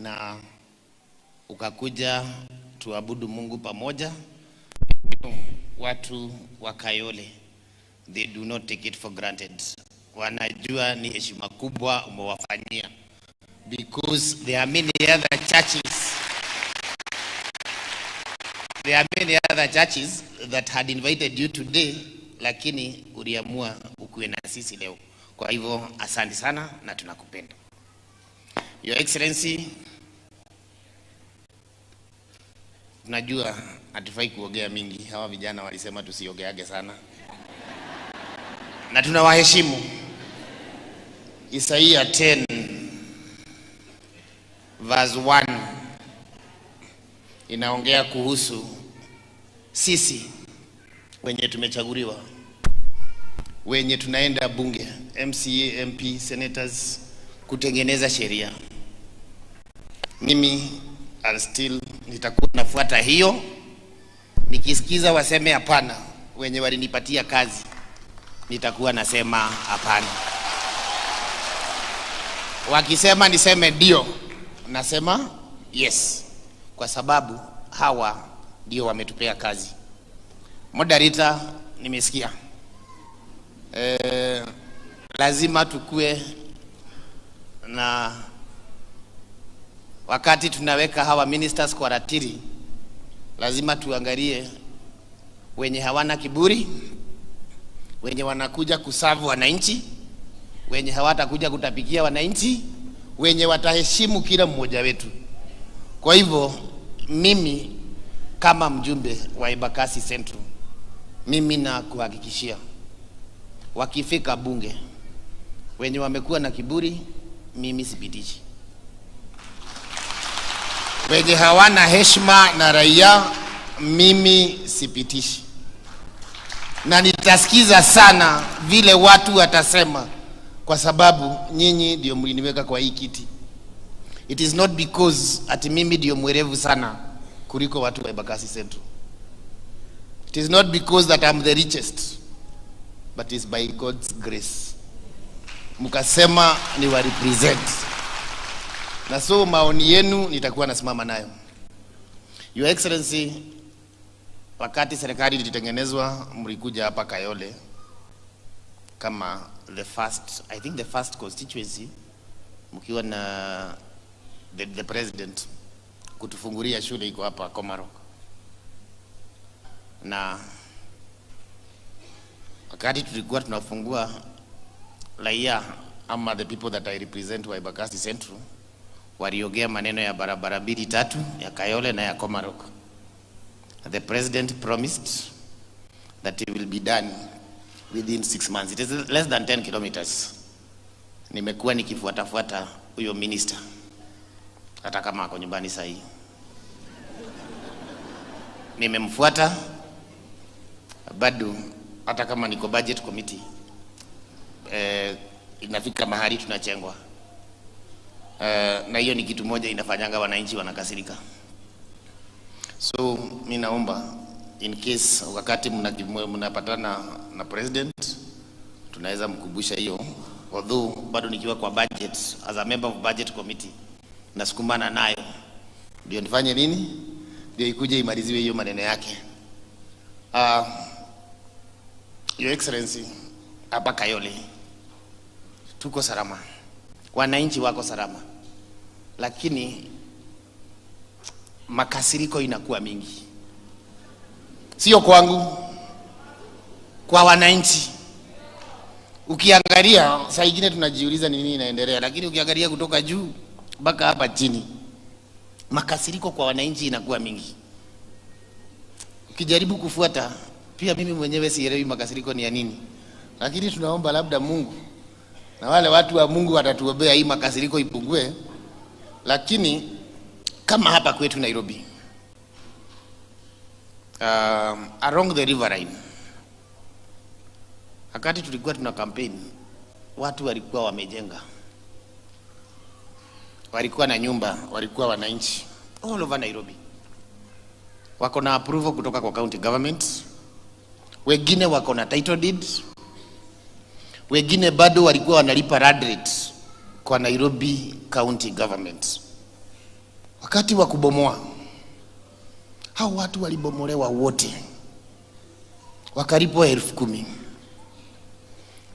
na ukakuja tuabudu Mungu pamoja. Watu wa Kayole, they do not take it for granted. Wanajua ni heshima kubwa umewafanyia, because there are many other churches. There are many other churches that had invited you today, lakini uliamua ukuwe na sisi leo. Kwa hivyo asante sana na tunakupenda. Your Excellency, najua hatufai kuongea mingi. Hawa vijana walisema tusiogeage sana, na tunawaheshimu. Isaiah 10 verse 1 inaongea kuhusu sisi wenye tumechaguliwa, wenye tunaenda bunge, MCA, MP, senators, kutengeneza sheria. Mimi nitakuwa nafuata hiyo. Nikisikiza waseme hapana, wenye walinipatia kazi, nitakuwa nasema hapana. Wakisema niseme ndio, nasema yes, kwa sababu hawa ndio wametupea kazi. Moderator, nimesikia lazima tukue na wakati tunaweka hawa ministers kwa ratiri, lazima tuangalie wenye hawana kiburi, wenye wanakuja kusavu wananchi, wenye hawatakuja kutapikia wananchi, wenye wataheshimu kila mmoja wetu. Kwa hivyo mimi kama mjumbe wa Embakasi Central, mimi na kuhakikishia wakifika bunge, wenye wamekuwa na kiburi, mimi sipitishi. Wenye hawana heshima na raia, mimi sipitishi. Na nitasikiza sana vile watu watasema, kwa sababu nyinyi ndio mliniweka kwa hii kiti. It is not because ati mimi ndio mwerevu sana kuliko watu wa Embakasi Central. It is not because that I'm the richest, but it's by God's grace. Mukasema ni wa represent, na so maoni yenu nitakuwa nasimama nayo. Your Excellency, wakati serikali ilitengenezwa, mlikuja hapa Kayole kama the first constituency, mkiwa na the president kutufungulia shule iko hapa Komarok. Na wakati tulikuwa tunafungua, raia ama the people that I represent wa Embakasi Central waliongea maneno ya barabara 2-3 ya Kayole na ya Komarok. The president promised that it will be done within 6 months. It is less than 10 kilometers. Nimekuwa nikifuata huyo minister hata kama ako nyumbani sahi. Nimemfuata bado hata kama niko budget committee. Inafika mahali tunachengwa. Na hiyo ni kitu moja inafanyanga wananchi wanakasirika. So mimi naomba in case wakati mnapatana na president, tunaweza mkumbusha hiyo. Although bado nikiwa kwa budget, as a member of budget committee, nasukumana nayo ndio nifanye nini, ndio ikuje imaliziwe hiyo maneno yake. Your Excellency, hapa Kayole tuko salama, wananchi wako salama, lakini makasiriko inakuwa mingi. Sio kwangu, kwa wananchi. Ukiangalia saa nyingine tunajiuliza nini inaendelea, lakini ukiangalia kutoka juu mpaka hapa chini, makasiriko kwa wananchi inakuwa mingi. Ukijaribu kufuata, pia mimi mwenyewe sielewi makasiriko ni ya nini, lakini tunaomba labda Mungu na wale watu wa Mungu watatuombea hii makasiriko ipungue. Lakini kama hapa kwetu Nairobi, along the riverine, wakati tulikuwa tuna campaign, watu walikuwa wamejenga, walikuwa na nyumba, walikuwa wananchi all over Nairobi, wako na approval kutoka kwa county government, wengine wako na title deed, wengine bado walikuwa wanalipa land rate kwa Nairobi county government. wakati wa kubomoa, hao watu walibomolewa wote, wakalipwa 10,000.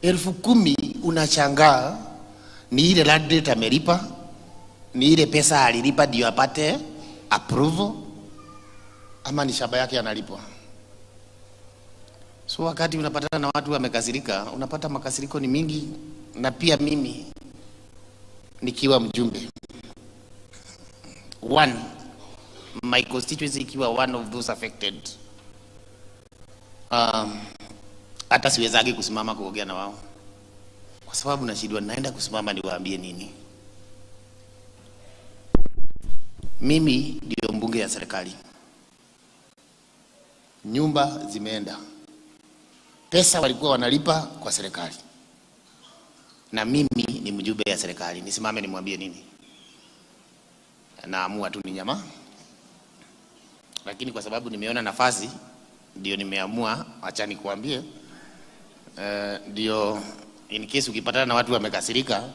10,000 unachangaa ni ile land rate amelipa, ni ile pesa alilipa ndio apate approval, ama ni shamba yake analipwa? So wakati unapatana na watu wamekasirika, unapata makasiriko ni mingi. Na pia mimi nikiwa mjumbe my constituency ikiwa one of those affected, hata siwezagi kusimama kuongea na wao kwa sababu nashindwa naenda kusimama niwaambie nini. Mimi ndio mbunge ya serikali, nyumba zimeenda, pesa walikuwa wanalipa kwa serikali, na mimi ni mjumbe ya serikali, nisimame nimwambie nini? Naamua tu ni nyama. Lakini kwa sababu nimeona nafasi ndio nimeamua acha nikuambie, ndio in case ukipatana na watu wamekasirika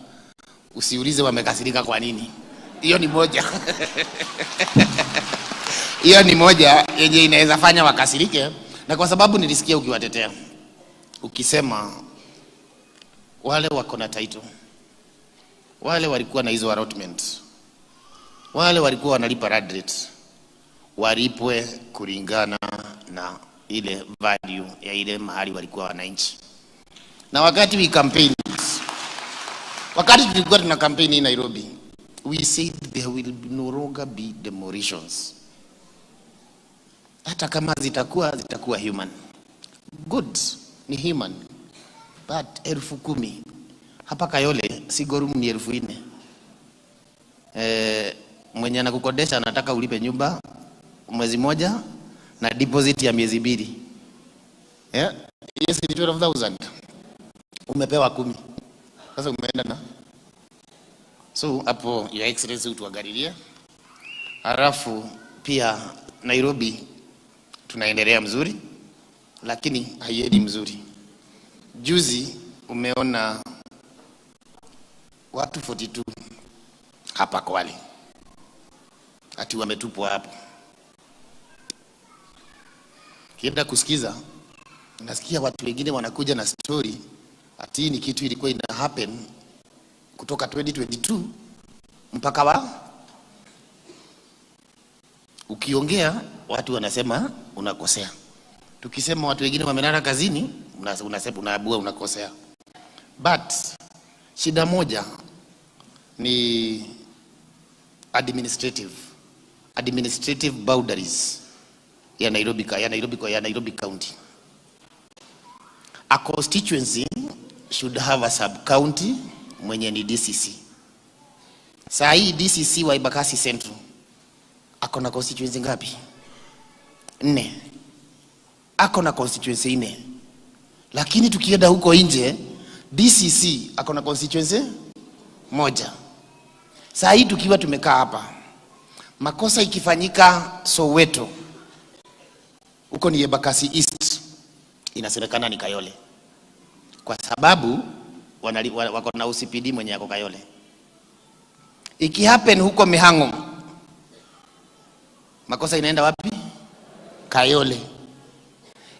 usiulize wamekasirika kwa nini. Hiyo ni moja. Hiyo ni moja yenye inaweza fanya wakasirike. Na kwa sababu nilisikia ukiwatetea ukisema wale wako na title, wale walikuwa na hizo allotment, wale walikuwa wanalipa land rate, walipwe kulingana na ile value ya ile mahali walikuwa wananchi. Na wakati tulikuwa tuna campaign in Nairobi, we said there will no longer be demolitions. Hata kama zitakuwa human good, ni human, but 10,000 hapa Kayole Sigorum ni 4,000. Mwenye anakukodesha anataka ulipe nyumba mwezi moja na deposit ya miezi 2. Yes, ni 12,000. Umepewa 10. Sasa umeenda na. So hapo your excellency utuangalilie. Halafu pia Nairobi tunaendelea mzuri, lakini haiendi mzuri. Juzi umeona watu 42 hapa Kwale ati wametupwa hapo. Kienda kusikiza, nasikia watu wengine wanakuja na story ati ni kitu ilikuwa ina happen kutoka 2022 mpaka ukiongea watu wanasema unakosea. Tukisema watu wengine wamelala kazini, unasema unaabua unakosea. But shida moja ni administrative boundaries ya Nairobi County. A constituency should have a sub-county mwenye ni DCC. Saa hii DCC wa Embakasi Central ako na constituency ngapi? 4. Ako na constituency 4. Lakini tukienda huko nje, DCC ako na constituency 1. Saa hii tukiwa tumekaa hapa, makosa ikifanyika Soweto, huko ni Embakasi East, inasemekana ni Kayole, kwa sababu wako na UCPD mwenye yako Kayole. Ikihappen huko Mihango, makosa inaenda wapi? Kayole.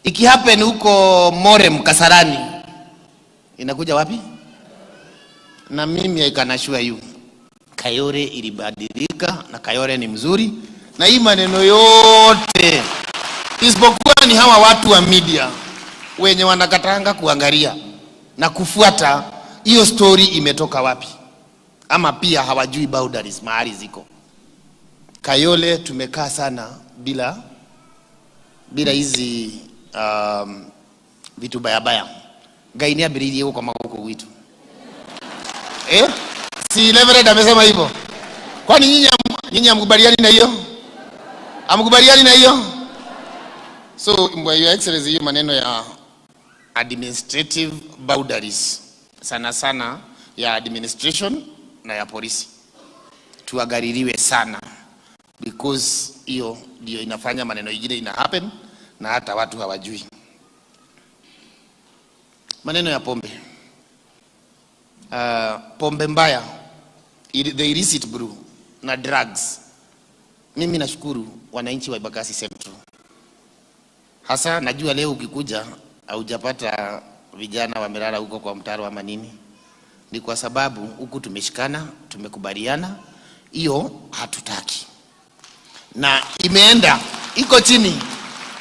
Ikihappen huko Morem Kasarani, inakuja wapi? Na mimi I can assure you Kayole ilibadilika na Kayole ni mzuri. Na hii maneno yote isipokuwa ni hawa watu wa media wenye wanakatanga kuangalia na kufuata hiyo story imetoka wapi, ama pia hawajui boundaries mahali ziko. Kayole tumekaa sana bila hizi vitu baya gainia biridi huko kama huko witu. Si Leverett amesema hivyo. Kwani nyinyi amkubaliani na hiyo? Amkubaliani na hiyo? So your excellency, hiyo maneno ya administrative boundaries sana ya administration na ya polisi tuagaririwe sana, because hiyo ndio inafanya maneno ingine ina happen na hata watu hawajui. Maneno ya pombe, pombe mbaya, the illicit brew na drugs Mimi nashukuru wananchi wa Embakasi Central. Hasa najua leo ukikuja haujapata vijana wamelala huko kwa mtaro ama nini. Ni kwa sababu huku tumeshikana, tumekubaliana, hiyo hatutaki. Na imeenda iko chini.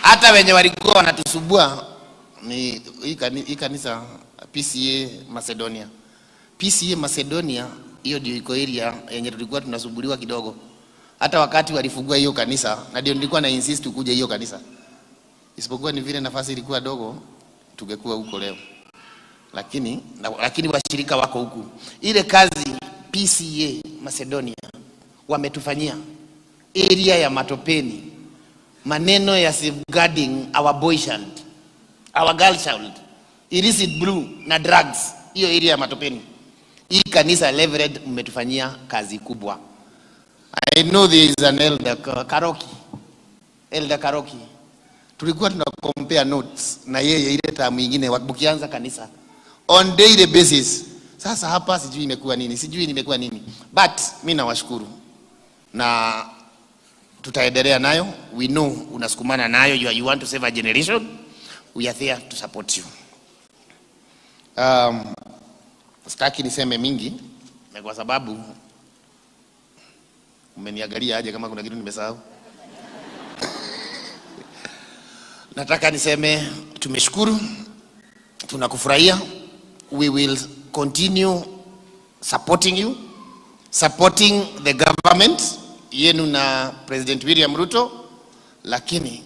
Hata wenye walikuwa wanatusubua ni hii kanisa PCA Macedonia. PCA Macedonia hiyo ndio iko area yenye tulikuwa tunasubuliwa kidogo. Hata wakati walifungua hiyo kanisa, na ndio nilikuwa na insist kuja hiyo kanisa. Isipokuwa ni vile nafasi ilikuwa dogo, tungekuwa huko leo. Lakini washirika wako huku. Ile kazi PCA Macedonia wametufanyia area ya Matopeni, maneno ya safeguarding our boy child, our girl child, illicit blue na drugs, hiyo area ya Matopeni. Hii kanisa Levered mmetufanyia kazi kubwa. I know there is an elder Karoki. Tulikuwa tunakompare notes na yeye ile tamu nyingine wakianza kanisa on daily basis. Sasa hapa sijui imekuwa nini, sijui nimekuwa nini. But mimi nawashukuru. Na tutaendelea nayo. We know unasukumana nayo, you want to save a generation. We are there to support you. Sitaki niseme mingi kwa sababu umeniangalia aje kama kuna kitu nimesahau. Nataka niseme tumeshukuru, tunakufurahia. We will continue supporting you, supporting the government yenu na President William Ruto, lakini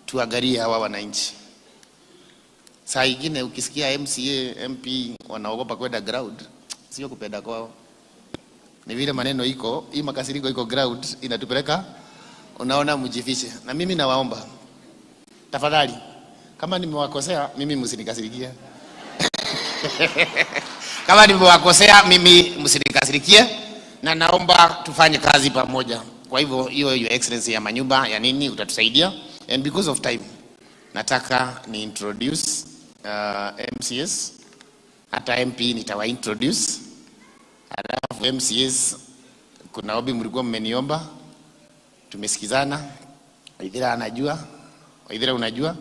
tuangalie hawa wananchi. Saa ingine ukisikia MCA, MP wanaogopa kwenda ground, sio kupenda kwao. Ni vile maneno iko, hii makasiriko iko ground inatupeleka, unaona mjifishe. Na mimi nawaomba, tafadhali, kama nimewakosea mimi msinikasirikie. Kama nimewakosea mimi msinikasirikie, na naomba tufanye kazi pamoja. Kwa hivyo hiyo your excellency ya manyumba ya nini utatusaidia. And because of time nataka ni introduce MCS, hata MP nitawa introduce. Alafu MCS kuna obi mlikuwa mmeniomba, tumesikizana. Waithira anajua, Waithira unajua,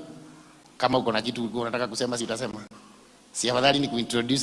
kama uko na kitu ulikuwa unataka kusema si utasema. Si afadhali ni kuintroduce